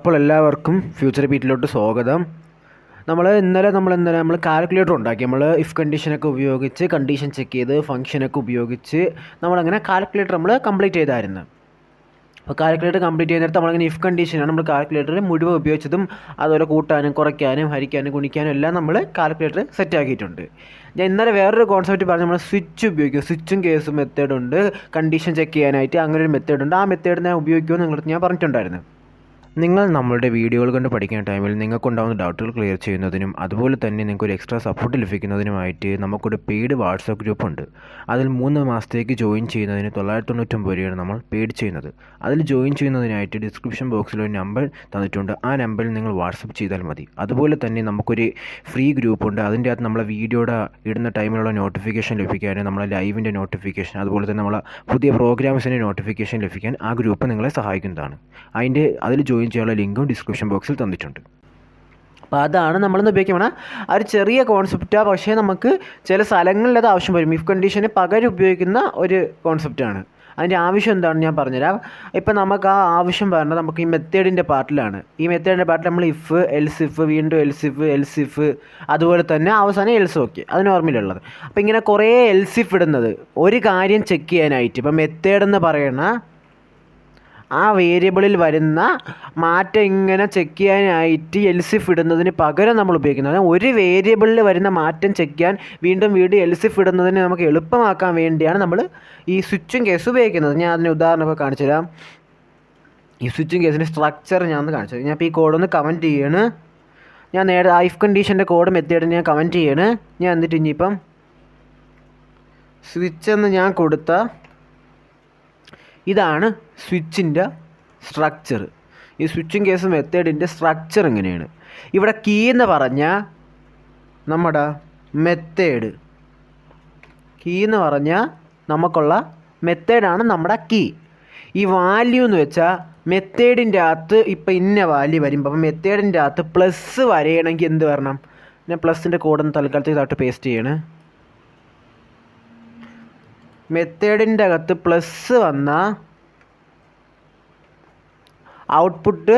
അപ്പോൾ എല്ലാവർക്കും ഫ്യൂച്ചർ ബീറ്റിലോട്ട് സ്വാഗതം. നമ്മൾ കാൽക്കുലേറ്റർ ഉണ്ടാക്കി. നമ്മൾ ഇഫ് കണ്ടീഷനൊക്കെ ഉപയോഗിച്ച് കണ്ടീഷൻ ചെക്ക് ചെയ്ത് ഫംഗ്ഷനൊക്കെ ഉപയോഗിച്ച് നമ്മളങ്ങനെ കാൽക്കുലേറ്റർ കംപ്ലീറ്റ് ചെയ്തായിരുന്നു. അപ്പോൾ കാൽക്കുലേറ്റർ കംപ്ലീറ്റ് ചെയ്യുന്നിടത്ത് നമ്മളങ്ങനെ ഇഫ് കണ്ടീഷനാണ് നമ്മൾ കാൽക്കുലേറ്റർ മുഴുവൻ ഉപയോഗിച്ചതും. അതുപോലെ കൂട്ടാനും കുറയ്ക്കാനും ഹരിക്കാനും ഗുണിക്കാനും എല്ലാം നമ്മൾ കാൽക്കുലേറ്റർ സെറ്റ് ആക്കിയിട്ടുണ്ട്. ഞാൻ ഇന്നലെ വേറൊരു കോൺസെപ്റ്റ് പറഞ്ഞു, നമ്മൾ സ്വിച്ച് ഉപയോഗിക്കും. സ്വിച്ചും കേസും മെത്തേഡുണ്ട്, കണ്ടീഷൻ ചെക്ക് ചെയ്യാനായിട്ട് അങ്ങനെ ഒരു മെത്തേഡുണ്ട്. ആ മെത്തേഡ് ഞാൻ ഉപയോഗിക്കുമെന്ന് നിങ്ങളടുത്ത് ഞാൻ പറഞ്ഞിട്ടുണ്ടായിരുന്നു. നിങ്ങൾ നമ്മളുടെ വീഡിയോകൾ കണ്ട് പഠിക്കുന്ന ടൈമിൽ നിങ്ങൾക്കുണ്ടാകുന്ന ഡൗട്ടുകൾ ക്ലിയർ ചെയ്യുന്നതിനും അതുപോലെ തന്നെ നിങ്ങൾക്കൊരു എക്സ്ട്രാ സപ്പോർട്ട് ലഭിക്കുന്നതിനുമായിട്ട് നമുക്കൊരു പെയ്ഡ് വാട്സപ്പ് ഗ്രൂപ്പുണ്ട്. അതിൽ 3 മാസത്തേക്ക് ജോയിൻ ചെയ്യുന്നതിന് 999 രൂപയാണ് നമ്മൾ പെയ്ഡ് ചെയ്യുന്നത്. അതിൽ ജോയിൻ ചെയ്യുന്നതിനായിട്ട് ഡിസ്ക്രിപ്ഷൻ ബോക്സിൽ ഒരു നമ്പർ തന്നിട്ടുണ്ട്. ആ നമ്പറിൽ നിങ്ങൾ വാട്സപ്പ് ചെയ്താൽ മതി. അതുപോലെ തന്നെ നമുക്കൊരു ഫ്രീ ഗ്രൂപ്പുണ്ട്. അതിൻ്റെ അകത്ത് നമ്മളെ വീഡിയോയുടെ ഇടുന്ന ടൈമിലുള്ള നോട്ടിഫിക്കേഷൻ ലഭിക്കാനും നമ്മളെ ലൈവിൻ്റെ നോട്ടിഫിക്കേഷൻ അതുപോലെ തന്നെ നമ്മളെ പുതിയ പ്രോഗ്രാംസിൻ്റെ നോട്ടിഫിക്കേഷൻ ലഭിക്കാൻ ആ ഗ്രൂപ്പ് നിങ്ങളെ സഹായിക്കുന്നതാണ്. അതിൽ ജോയിൻ ചെയ്യാനുള്ള ലിങ്കും ഡിസ്ക്രിപ്ഷൻ ബോക്സിൽ തന്നിട്ടുണ്ട്. അപ്പോൾ അതാണ് നമ്മളിന്ന് ഉപയോഗിക്കുന്നത്. ആ ഒരു ചെറിയ കോൺസെപ്റ്റാണ്, പക്ഷേ നമുക്ക് ചില സ്ഥലങ്ങളിൽ അത് ആവശ്യം വരും. ഇഫ് കണ്ടീഷന് പകരം ഉപയോഗിക്കുന്ന ഒരു കോൺസെപ്റ്റാണ്. അതിൻ്റെ ആവശ്യം എന്താണെന്ന് ഞാൻ പറഞ്ഞുതരാം. ഇപ്പം നമുക്ക് ആ ആവശ്യം പറഞ്ഞാൽ നമുക്ക് ഈ മെത്തേഡിൻ്റെ പാർട്ടിലാണ്. ഈ മെത്തേഡിൻ്റെ പാർട്ടിൽ നമ്മൾ ഇഫ്, എൽസിഫ്, വീണ്ടും എൽസിഫ് അതുപോലെ തന്നെ അവസാനം എൽസ് ഓക്കെ, അത് നോർമലുള്ളത്. അപ്പോൾ ഇങ്ങനെ കുറേ എൽസിഫ് ഇടുന്നത് ഒരു കാര്യം ചെക്ക് ചെയ്യാനായിട്ട്. ഇപ്പം മെത്തേഡ് എന്ന് പറയുന്ന ആ വേരിയബിളിൽ വരുന്ന മാറ്റം ഇങ്ങനെ ചെക്ക് ചെയ്യാനായിട്ട് എൽസിഫ് ഇടുന്നതിന് പകരം നമ്മൾ ഉപയോഗിക്കുന്നത് ഒരു വേരിയബിളിൽ വരുന്ന മാറ്റം ചെക്ക് ചെയ്യാൻ വീണ്ടും എൽസിഫ് ഇടുന്നതിന് നമുക്ക് എളുപ്പമാക്കാൻ വേണ്ടിയാണ് നമ്മൾ ഈ സ്വിച്ചും കേസ് ഉപയോഗിക്കുന്നത്. ഞാൻ അതിന് ഉദാഹരണമൊക്കെ കാണിച്ചു തരാം. ഈ സ്വിച്ചും കേസിൻ്റെ സ്ട്രക്ചർ ഞാൻ ഒന്ന് കാണിച്ചു തരാം. ഞാൻ ഇപ്പോൾ ഈ കോഡൊന്ന് കമൻറ്റ് ചെയ്യാണ്. ഞാൻ നേരെ ഇഫ് കണ്ടീഷൻ്റെ കോഡ് മെത്തേഡ് ഞാൻ കമൻറ്റ് ചെയ്യാണ്. ഞാൻ എന്നിട്ട് ഇനിയിപ്പം സ്വിച്ച് എന്ന് ഞാൻ കൊടുത്ത ഇതാണ് സ്വിച്ചിൻ്റെ സ്ട്രക്ചർ. ഈ സ്വിച്ചിങ് കേസ് മെത്തേഡിൻ്റെ സ്ട്രക്ചർ എങ്ങനെയാണ്? ഇവിടെ കീ എന്ന് പറഞ്ഞാൽ നമ്മുടെ മെത്തേഡ്, കീ എന്ന് പറഞ്ഞാൽ നമുക്കുള്ള മെത്തേഡാണ് നമ്മുടെ കീ. ഈ വാല്യൂ എന്ന് വെച്ചാൽ മെത്തേഡിൻ്റെ അകത്ത് ഇപ്പം ഇന്ന വാല്യൂ വരുമ്പോൾ അപ്പം മെത്തേഡിൻ്റെ അകത്ത് പ്ലസ് വരയണമെങ്കിൽ എന്ത് വരണം? ഞാൻ പ്ലസിൻ്റെ കോഡൊന്ന് തൽക്കാലത്തേക്ക് താട്ട് പേസ്റ്റ് ചെയ്യണേ. മെത്തേഡിൻ്റെ അകത്ത് പ്ലസ് വന്ന output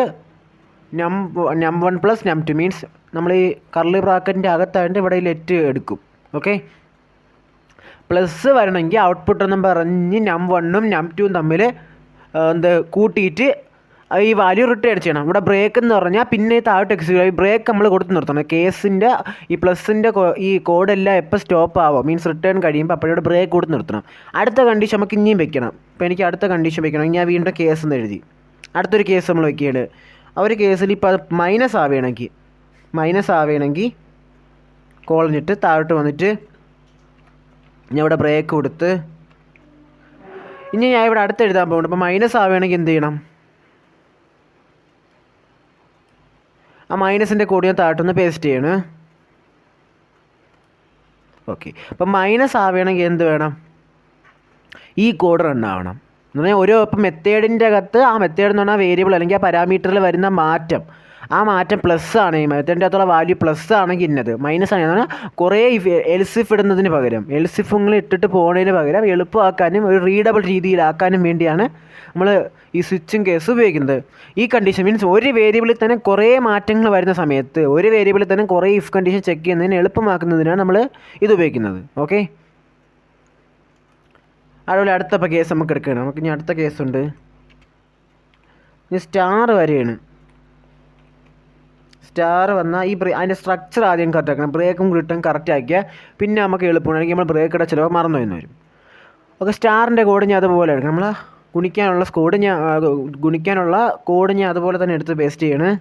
num1 plus num2 means നമ്മൾ ഈ കർലി ബ്രാക്കറ്റിൻ്റെ അകത്തായിട്ട് ഇവിടെ ലെറ്റ് എടുക്കും. ഓക്കെ, പ്ലസ് വരണമെങ്കിൽ ഔട്ട്പുട്ട് എന്നും പറഞ്ഞ് num1ഉം num2ഉം തമ്മിൽ കൂട്ടിയിട്ട് ഈ വാല്യൂ റിട്ടേൺ ചെയ്യണം. ഇവിടെ ബ്രേക്ക് എന്ന് പറഞ്ഞാൽ പിന്നെ താഴോട്ട് എക്സിക്യൂട്ട് ഈ ബ്രേക്ക് നമ്മൾ കൊടുത്ത് നിർത്തണം. കേസിൻ്റെ ഈ പ്ലസിൻ്റെ ഈ കോഡെല്ലാം എപ്പോൾ സ്റ്റോപ്പ് ആവുക മീൻസ് റിട്ടേൺ കഴിയുമ്പോൾ അപ്പോഴോട് ബ്രേക്ക് കൊടുത്ത് നിർത്തണം. അടുത്ത കണ്ടീഷൻ നമുക്ക് ഇനിയും വെക്കണം. ഇപ്പോൾ എനിക്ക് അടുത്ത കണ്ടീഷൻ വെക്കണം. ഞാൻ വീണ്ടും കേസ് എന്ന് എഴുതി അടുത്തൊരു കേസ് നമ്മൾ വെക്കുകയാണ്. ആ ഒരു കേസിൽ ഇപ്പോൾ അത് മൈനസ് ആവുകയാണെങ്കിൽ കോളഞ്ഞിട്ട് താഴോട്ട് വന്നിട്ട് ഞാൻ ഇവിടെ ബ്രേക്ക് കൊടുത്ത് ഇനി ഞാൻ ഇവിടെ അടുത്ത് എഴുതാൻ പോകുന്നുണ്ട്. ഇപ്പോൾ മൈനസ് ആവുകയാണെങ്കിൽ എന്ത് ചെയ്യണം? ആ മൈനസിൻ്റെ കോഡ് ഞാൻ താഴോട്ടൊന്ന് പേസ്റ്റ് ചെയ്യണം. ഓക്കെ, അപ്പം മൈനസ് ആവുകയാണെങ്കിൽ എന്ത് വേണം? ഈ കോഡ് റൺ ആവണം. എന്ന് പറഞ്ഞാൽ ഓരോ ഇപ്പം മെത്തേഡിൻ്റെ അകത്ത് ആ മെത്തേഡ് എന്ന് പറഞ്ഞാൽ വേരിയബിൾ അല്ലെങ്കിൽ ആ പാരാമീറ്ററിൽ വരുന്ന മാറ്റം, ആ മാറ്റം പ്ലസ് ആണ്. ഈ മെത്തേഡിൻ്റെ അകത്തുള്ള വാല്യൂ പ്ലസ് ആണെങ്കിൽ ഇന്നത്, മൈനസ് ആണ്. എന്ന് പറഞ്ഞാൽ കുറേ എൽസിഫ് ഇടുന്നതിന് പകരം എൽസിഫുകൾ ഇട്ടിട്ട് പോകുന്നതിന് പകരം എളുപ്പമാക്കാനും ഒരു റീഡബിൾ രീതിയിലാക്കാനും വേണ്ടിയാണ് നമ്മൾ ഈ സ്വിച്ചിങ് കേസ് ഉപയോഗിക്കുന്നത്. ഈ കണ്ടീഷൻ മീൻസ് ഒരു വേരിയബിളിൽ തന്നെ കുറേ മാറ്റങ്ങൾ വരുന്ന സമയത്ത് ഒരു വേരിയബിളിൽ തന്നെ കുറേ ഇഫ് കണ്ടീഷൻ ചെക്ക് ചെയ്യുന്നതിന് എളുപ്പമാക്കുന്നതിനാണ് നമ്മൾ ഇത് ഉപയോഗിക്കുന്നത്. ഓക്കെ, അതുപോലെ അടുത്ത കേസ് നമുക്ക് എടുക്കുകയാണ്. നമുക്ക് ഇനി അടുത്ത കേസുണ്ട്. ഇനി സ്റ്റാർ വരെയാണ്. സ്റ്റാർ വന്നാൽ ഈ അതിൻ്റെ സ്ട്രക്ചർ ആദ്യം കറക്റ്റ് ആക്കണം. ബ്രേക്കും റിട്ടേൺ കറക്റ്റ് ആക്കിയാൽ പിന്നെ നമുക്ക് എളുപ്പമാണെങ്കിൽ നമ്മൾ ബ്രേക്ക് ഇട ചിലപ്പോൾ മറന്നു എന്ന് വരും. ഓക്കെ, സ്റ്റാറിൻ്റെ കോഡ് ഞാൻ അതുപോലെ എടുക്കണം. നമ്മൾ ഗുണിക്കാനുള്ള കോഡ് ഞാൻ അതുപോലെ തന്നെ എടുത്ത് പേസ്റ്റ് ചെയ്യണം.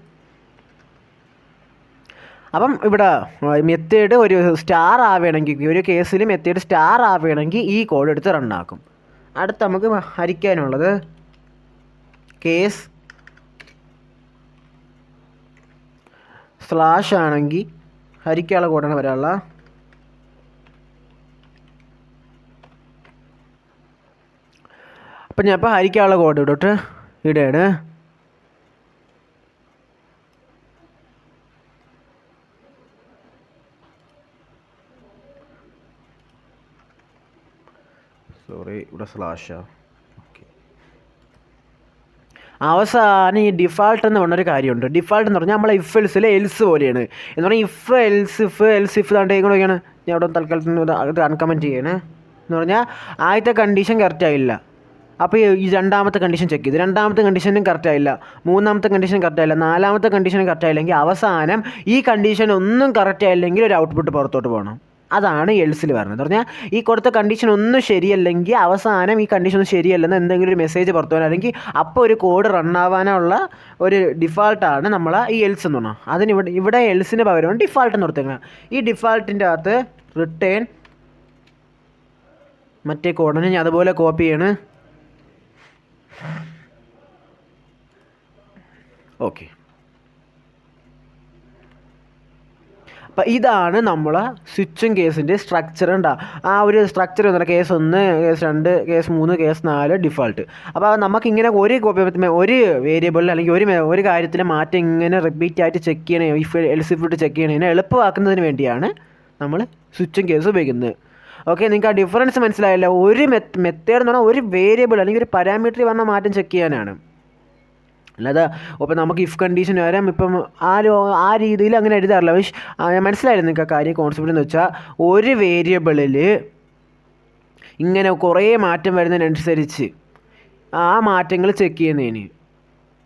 അപ്പം ഇവിടെ മെത്തേഡ് ഒരു സ്റ്റാർ ആവുകയാണെങ്കിൽ ഒരു കേസിൽ മെത്തേഡ് സ്റ്റാർ ആവുകയാണെങ്കിൽ ഈ കോഡ് എടുത്ത് റണ്ണാക്കും. അടുത്ത് നമുക്ക് ഹരിക്കാനുള്ളത് കേസ് സ്ലാഷ് ആണെങ്കിൽ ഹരിക്കാനുള്ള കോഡാണ് വരാനുള്ള. അപ്പം ഞാൻ ഇപ്പോൾ ഹരിക്കാനുള്ള കോഡ് ഇടോട്ട് ഇടയാണ്. സോറി, ഇവിടെ സ്ലാഷാ. ഓക്കെ, അവസാനം ഈ ഡിഫാൾട്ട് എന്ന് പറഞ്ഞൊരു കാര്യമുണ്ട്. ഡിഫാൾട്ട് എന്ന് പറഞ്ഞാൽ നമ്മളെ ഇഫ് എൽസിലെ എൽസ് പോലെയാണ്. എന്ന് പറഞ്ഞാൽ ഇഫ് താണ്ട് എങ്ങനെയൊക്കെയാണ് ഞാൻ ഇവിടെ തൽക്കാലത്തിന് ഒരു അൺകമൻറ്റ് ചെയ്യണേ. എന്ന് പറഞ്ഞാൽ ആദ്യത്തെ കണ്ടീഷൻ കറക്റ്റ് ആയില്ല, അപ്പോൾ ഈ രണ്ടാമത്തെ കണ്ടീഷൻ ചെക്ക് ചെയ്ത് രണ്ടാമത്തെ കണ്ടീഷനും കറക്റ്റ് ആയില്ല, മൂന്നാമത്തെ കണ്ടീഷൻ കറക്റ്റ് ആയില്ല, നാലാമത്തെ കണ്ടീഷനും കറക്റ്റ് ആയില്ലെങ്കിൽ അവസാനം ഈ കണ്ടീഷൻ ഒന്നും കറക്റ്റ് ആയില്ലെങ്കിൽ ഒരു ഔട്ട്പുട്ട് പുറത്തോട്ട് പോകണം. അതാണ് എൽസിൽ പറഞ്ഞത്. പറഞ്ഞാൽ ഈ കൊടുത്ത കണ്ടീഷൻ ഒന്നും ശരിയല്ലെങ്കിൽ അവസാനം ഈ കണ്ടീഷൻ ഒന്നും ശരിയല്ലെന്ന് എന്തെങ്കിലും ഒരു മെസ്സേജ് പുറത്തു പോകാൻ, അല്ലെങ്കിൽ അപ്പോൾ ഒരു കോഡ് റണ്ണാവാനുള്ള ഒരു ഡിഫാൾട്ടാണ് നമ്മൾ ഈ എൽസ് എന്ന് പറഞ്ഞാൽ. അതിന് ഇവിടെ എൽസിന് പകരമാണ് ഡിഫാൾട്ട് എന്ന് കൊടുത്തേക്കണം. ഈ ഡിഫാൾട്ടിൻ്റെ അകത്ത് റിട്ടേൺ മറ്റേ കോഡിനെ ഞാൻ അതുപോലെ കോപ്പി ചെയ്യണം. ഓക്കെ, അപ്പം ഇതാണ് നമ്മളെ സ്വിച്ചിങ് കേസിൻ്റെ സ്ട്രക്ചർ ഉണ്ടാകും. ആ ഒരു സ്ട്രക്ചർ എന്ന് പറഞ്ഞാൽ case 1, case 2, case 3, case 4 default. അപ്പോൾ നമുക്കിങ്ങനെ ഒരു വേരിയബിളിൽ അല്ലെങ്കിൽ ഒരു കാര്യത്തിലെ മാറ്റം ഇങ്ങനെ റിപ്പീറ്റ് ആയിട്ട് ചെക്ക് ചെയ്യണേ, എൽസ് ഇഫ് ചെക്ക് ചെയ്യണതിനെ എളുപ്പമാക്കുന്നതിന് വേണ്ടിയാണ് നമ്മൾ സ്വിച്ചിങ് കേസ് ഉപയോഗിക്കുന്നത്. ഓക്കെ, നിങ്ങൾക്ക് ആ ഡിഫറൻസ് മനസ്സിലായല്ലോ. ഒരു മെത്തേഡ് എന്ന് പറഞ്ഞാൽ ഒരു വേരിയബിൾ അല്ലെങ്കിൽ ഒരു പാരാമീറ്ററിൽ വന്ന മാറ്റം ചെക്ക് ചെയ്യാനാണ്. അല്ലാതെ ഇപ്പം നമുക്ക് ഇഫ് കണ്ടീഷൻ വരാം, ഇപ്പം ആ രീതിയിൽ അങ്ങനെ എഴുതാറില്ല. ഞാൻ മനസ്സിലായിരുന്നു നിങ്ങൾക്ക് ആ കാര്യം. കോൺസെപ്റ്റ് എന്ന് വെച്ചാൽ ഒരു വേരിയബിളിൽ ഇങ്ങനെ കുറേ മാറ്റം വരുന്നതിനനുസരിച്ച് ആ മാറ്റങ്ങൾ ചെക്ക് ചെയ്യുന്നതിന്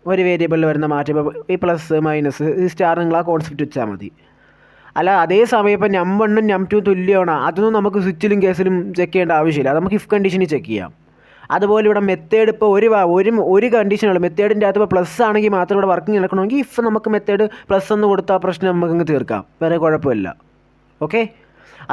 ഒരു വേരിയബിളിൽ വരുന്ന മാറ്റം, ഇപ്പോൾ ഈ പ്ലസ് മൈനസ് ഈ സ്റ്റാർ നിങ്ങൾ ആ കോൺസെപ്റ്റ് വെച്ചാൽ മതി. അല്ല അതേ സമയം ഇപ്പം num1 num2 തുല്യമാണ്, അതൊന്നും നമുക്ക് സ്വിച്ചിലും കേസിലും ചെക്ക് ചെയ്യേണ്ട ആവശ്യമില്ല. അത് നമുക്ക് ഇഫ് കണ്ടീഷനിൽ ചെക്ക് ചെയ്യാം. അതുപോലെ ഇവിടെ മെത്തേഡ് ഇപ്പോൾ ഒരു കണ്ടീഷനുള്ളൂ. മെത്തേഡിൻ്റെ അകത്ത് ഇപ്പോൾ പ്ലസ് ആണെങ്കിൽ മാത്രം ഇവിടെ വർക്കിംഗ് നടക്കണമെങ്കിൽ ഇഫ് നമുക്ക് മെത്തേഡ് പ്ലസ് എന്ന് കൊടുത്താൽ പ്രശ്നം നമുക്കങ്ങ് തീർക്കാം, വേറെ കുഴപ്പമില്ല. ഓക്കെ,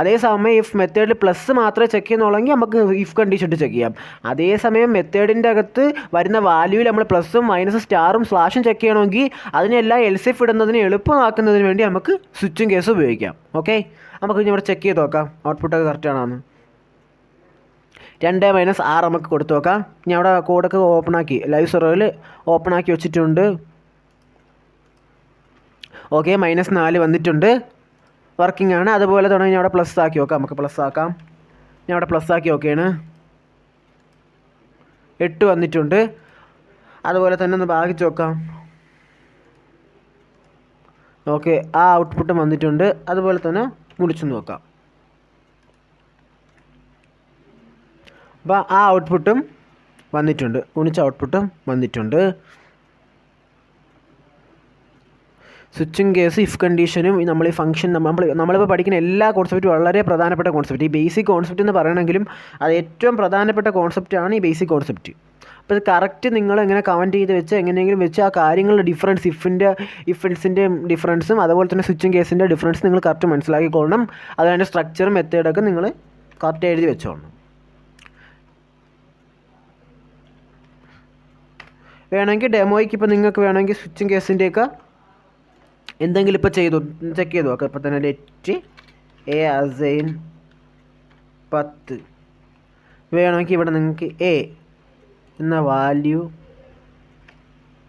അതേസമയം ഇഫ് മെത്തേഡിൽ പ്ലസ് മാത്രമേ ചെക്ക് ചെയ്യുന്നുള്ളെങ്കിൽ നമുക്ക് ഇഫ് കണ്ടീഷൻ ഇട്ട് ചെക്ക് ചെയ്യാം. അതേസമയം മെത്തേഡിൻ്റെ അകത്ത് വരുന്ന വാല്യൂവിൽ നമ്മൾ പ്ലസും മൈനസും സ്റ്റാറും സ്ലാഷും ചെക്ക് ചെയ്യണമെങ്കിൽ അതിനെല്ലാം എൽസ് ഇഫ് ഇടുന്നതിന് എളുപ്പമാക്കുന്നതിന് വേണ്ടി നമുക്ക് സ്വിച്ചിങ് കേസ് ഉപയോഗിക്കാം. ഓക്കെ, നമുക്ക് ഇനി ഇവിടെ ചെക്ക് ചെയ്ത് നോക്കാം ഔട്ട്പുട്ടൊക്കെ കറക്റ്റാണെന്ന്. 2 - 6 നമുക്ക് കൊടുത്തു നോക്കാം. ഞാൻ അവിടെ കോഡൊക്കെ ഓപ്പണാക്കി ലൈവ് സെർവറിൽ ഓപ്പണാക്കി വെച്ചിട്ടുണ്ട്. ഓക്കെ, -4 വന്നിട്ടുണ്ട്, വർക്കിംഗ് ആണ്. അതുപോലെ തുടങ്ങി ഞാൻ അവിടെ പ്ലസ് ആക്കി നോക്കാം. നമുക്ക് പ്ലസ് ആക്കാം. ഞാൻ അവിടെ പ്ലസ് ആക്കി നോക്കിയാണ്. 8 വന്നിട്ടുണ്ട്. അതുപോലെ തന്നെ ഒന്ന് ഭാഗിച്ച് നോക്കാം. ഓക്കെ, ആ ഔട്ട്പുട്ടും വന്നിട്ടുണ്ട്. അതുപോലെ തന്നെ ഗുണിച്ചു നോക്കാം. അപ്പോൾ ആ ഔട്ട്പുട്ടും വന്നിട്ടുണ്ട്, ഗുണിച്ച ഔട്ട്പുട്ടും വന്നിട്ടുണ്ട്. സ്വിച്ചിങ് കേസ്, ഇഫ് കണ്ടീഷനും നമ്മൾ ഈ ഫംഗ്ഷൻ നമ്മളിപ്പോൾ പഠിക്കുന്ന എല്ലാ കോൺസെപ്റ്റും വളരെ പ്രധാനപ്പെട്ട കോൺസെപ്റ്റ്. ഈ ബേസിക് കോൺസെപ്റ്റ് എന്ന് പറയണമെങ്കിലും അത് ഏറ്റവും പ്രധാനപ്പെട്ട കോൺസെപ്റ്റാണ് ഈ ബേസിക് കോൺസെപ്റ്റ്. അപ്പോൾ ഇത് കറക്റ്റ് നിങ്ങൾ എങ്ങനെ കമൻറ്റ് ചെയ്ത് വെച്ച് എങ്ങനെയെങ്കിലും വെച്ച് ആ കാര്യങ്ങളുടെ ഡിഫറൻസ്, ഇഫിൻ്റെ ഡിഫറൻസും അതുപോലെ തന്നെ സ്വിച്ചിങ് കേസിൻ്റെ ഡിഫറൻസ് നിങ്ങൾ കറക്റ്റ് മനസ്സിലാക്കിക്കൊള്ളണം. അതിൻ്റെ സ്ട്രക്ചറും മെത്തേഡൊക്കെ നിങ്ങൾ കറക്റ്റ് എഴുതി വെച്ചോളണം. വേണമെങ്കിൽ ഡെമോയ്ക്ക് ഇപ്പോൾ നിങ്ങൾക്ക് വേണമെങ്കിൽ സ്വിച്ചിങ് കേസിൻ്റെയൊക്കെ എന്തെങ്കിലും ഇപ്പോൾ ചെക്ക് ചെയ്തു നോക്കാം. ഇപ്പോൾ തന്നെ ലെറ്റ് എ അസൈൻ 10 വേണമെങ്കിൽ ഇവിടെ നിങ്ങൾക്ക് എ എന്ന വാല്യൂ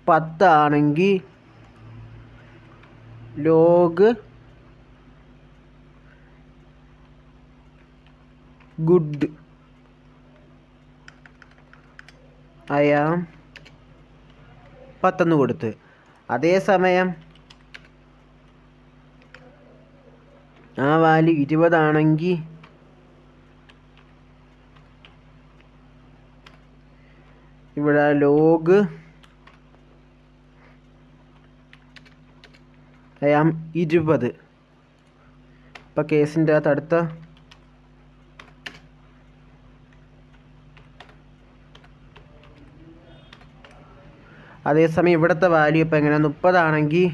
10 ആണെങ്കിൽ ലോഗ് ഗുഡ് ഐ ആം 10 കൊടുത്ത്, അതേസമയം ആ വാല്യൂ 20 ആണെങ്കിൽ ഇവിടെ ലോഗ് ഐ ആം 20. ഇപ്പം കേസിൻ്റെ അകത്ത് അടുത്ത അതേസമയം ഇവിടുത്തെ വാല്യൂ ഇപ്പം എങ്ങനെയാണ് 30 ആണെങ്കിൽ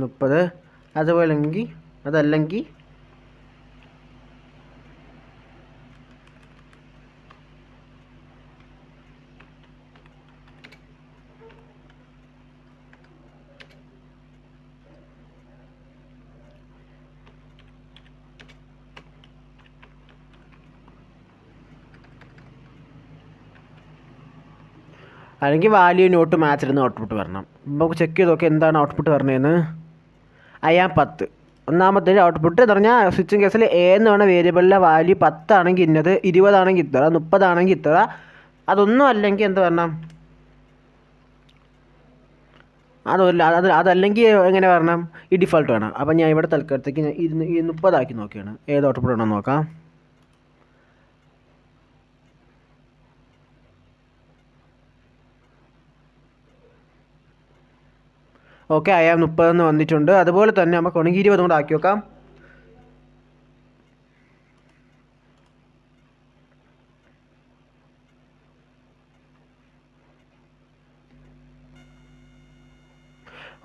മുപ്പത്, അതുപോലെ അതല്ലെങ്കിൽ വാല്യൂ നോട്ട് മാച്ച് ഇടുന്ന ഔട്ട്പുട്ട് വരണം. നമുക്ക് ചെക്ക് ചെയ്ത് നോക്കാം എന്താണ് ഔട്ട്പുട്ട് പറഞ്ഞതെന്ന്. I am 10. ഒന്നാമത്തെ ഔട്ട്പുട്ട് എന്ന് പറഞ്ഞാൽ സ്വിച്ചിങ് കേസിൽ എ എന്ന് പറഞ്ഞ വേരിയബിളിലെ വാല്യൂ 10 ആണെങ്കിൽ ഇന്നത്, 20 ആണെങ്കിൽ ഇത്ര, 30 ആണെങ്കിൽ ഇത്ര. അതൊന്നും അല്ലെങ്കിൽ എന്ത് പറഞ്ഞാൽ അതല്ലെങ്കിൽ എങ്ങനെ പറഞ്ഞാൽ ഈ ഡിഫോൾട്ട് വേണം. അപ്പം ഞാൻ ഇവിടെ തൽക്കാലത്തേക്ക് ഞാൻ 30 ആക്കി നോക്കിയാണ് ഏത് ഔട്ട്പുട്ട് വേണമെന്ന് നോക്കാം. ഓക്കെ, അയാൾ 30 വന്നിട്ടുണ്ട്. അതുപോലെ തന്നെ നമുക്ക് വേണമെങ്കിൽ 20 കൂടെ ആക്കി നോക്കാം.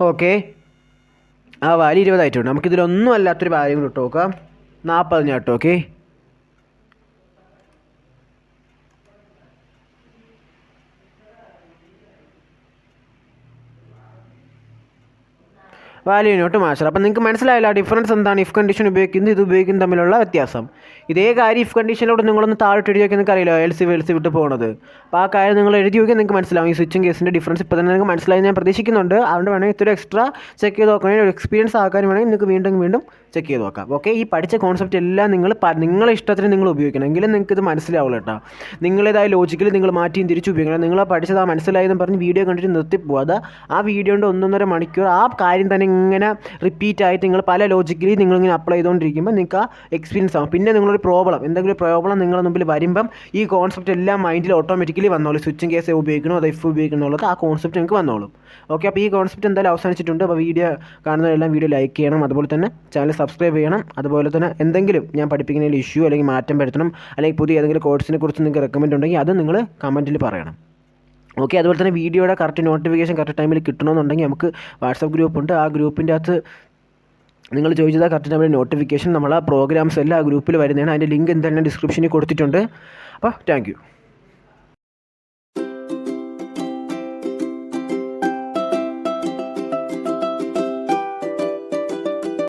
ഓക്കെ, ആ വാല്യൂ 20 ആയിട്ടുണ്ട്. നമുക്കിതിലൊന്നും അല്ലാത്തൊരു വാല്യൂ കൂടെ ഇട്ട് നോക്കാം. 40 ഞാൻ ഇട്ടു. ഓക്കെ, വാല്യൂവിനോട്ട് മാച്ച്. അപ്പം നിങ്ങൾക്ക് മനസ്സിലായില്ല ഡിഫറൻസ് എന്താണ് ഇഫ് കണ്ടീഷൻ ഉപയോഗിക്കുന്നത് ഇത് ഉപയോഗിക്കുന്നത് തമ്മിലുള്ള വ്യത്യാസം. ഇതേ കാര്യം ഇഫ് കണ്ടീഷനിലൂടെ നിങ്ങളൊന്ന് താഴോട്ട് എഴുതി നോക്കി നിങ്ങൾക്ക് അറിയില്ല എൽസി വിട്ട് പോകുന്നത്. അപ്പോൾ ആ കാര്യം നിങ്ങൾ എഴുതി നോക്കി നിങ്ങൾക്ക് മനസ്സിലാവും. ഈ സ്വിച്ചിങ് കേസിൻ്റെ ഡിഫറൻസ് ഇപ്പോൾ തന്നെ നിങ്ങൾക്ക് മനസ്സിലായി ഞാൻ പ്രതീക്ഷിക്കുന്നുണ്ട്. അതുകൊണ്ട് വേണമെങ്കിൽ ഇത്തിരി എക്സ്ട്രാ ചെക്ക് ചെയ്ത് നോക്കണമെങ്കിൽ ഒരു എക്സ്പീരിയൻസ് ആക്കാൻ വേണമെങ്കിൽ നിങ്ങൾക്ക് വീണ്ടും ചെക്ക് ചെയ്ത് നോക്കാം. ഓക്കെ, ഈ പഠിച്ച കോൺസെപ്റ്റ് എല്ലാം നിങ്ങളെ ഇഷ്ടത്തിന് നിങ്ങൾ ഉപയോഗിക്കണം, എങ്കിലും നിങ്ങൾക്ക് ഇത് മനസ്സിലാവുള്ളൂ കേട്ടോ. നിങ്ങളേതായ ലോജിക്കിൽ നിങ്ങൾ മാറ്റിയും തിരിച്ചു ഉപയോഗിക്കണം. നിങ്ങൾ പഠിച്ചത് മനസ്സിലായി എന്ന് പറഞ്ഞ് വീഡിയോ കണ്ടിട്ട് നിർത്തിപ്പോകാതെ ആ വീഡിയോൻ്റെ 1.5 മണിക്കൂർ ആ കാര്യം തന്നെ ഇങ്ങനെ റിപ്പീറ്റ് ആയിട്ട് നിങ്ങൾ പല ലോജിക്കലി നിങ്ങളിങ്ങനെ അപ്ലൈ ചെയ്തുകൊണ്ടിരിക്കുമ്പോൾ നിങ്ങൾക്ക് ആ എക്സ്പീരിയൻസ് ആവും. പിന്നെ നിങ്ങളൊരു എന്തെങ്കിലും പ്രോബ്ലം നിങ്ങളുടെ മുമ്പിൽ വരുമ്പം ഈ കോൺസെപ്റ്റ് എല്ലാം മൈൻഡിൽ ഓട്ടോമാറ്റിക്കലി വന്നോളൂ. സ്വിച്ചിങ് കേസ് ഉപയോഗിക്കണോ അതോ ഇഫ് ഉപയോഗിക്കണോ ഉള്ളത് ആ കോൺസെപ്റ്റ് നിങ്ങൾക്ക് വന്നോളും. ഓക്കെ, അപ്പോൾ ഈ കോൺസെപ്റ്റ് എന്തായാലും അവസാനിച്ചിട്ടുണ്ട്. അപ്പോൾ വീഡിയോ കാണുന്നവരെല്ലാം വീഡിയോ ലൈക്ക് ചെയ്യണം, അതുപോലെ തന്നെ ചാനൽ സബ്സ്ക്രൈബ് ചെയ്യണം. അതുപോലെ തന്നെ എന്തെങ്കിലും ഞാൻ പഠിപ്പിക്കുന്നതിൽ ഇഷ്യൂ അല്ലെങ്കിൽ മാറ്റം വരുത്തണം അല്ലെങ്കിൽ പുതിയ ഏതെങ്കിലും കോഴ്സിനെ കുറിച്ച് നിങ്ങൾക്ക് റെക്കമെൻഡ് ഉണ്ടെങ്കിൽ അത് നിങ്ങൾ കമൻറ്റിൽ പറയണം. ഓക്കെ, അതുപോലെ തന്നെ വീഡിയോയുടെ കറക്റ്റ് നോട്ടിഫിക്കേഷൻ കറക്റ്റ് ടൈമിൽ കിട്ടണമെന്നുണ്ടെങ്കിൽ നമുക്ക് വാട്സപ്പ് ഗ്രൂപ്പുണ്ട്. ആ ഗ്രൂപ്പിൻ്റെ അകത്ത് നിങ്ങൾ ചോദിച്ചത് കറക്റ്റ് ടൈമിൽ നോട്ടിഫിക്കേഷൻ നമ്മൾ ആ പ്രോഗ്രാംസ് എല്ലാം ആ ഗ്രൂപ്പിൽ വരുന്നതാണ്. അതിൻ്റെ ലിങ്ക് എന്തായാലും ഡിസ്ക്രിപ്ഷനിൽ കൊടുത്തിട്ടുണ്ട്. അപ്പോൾ താങ്ക് യു.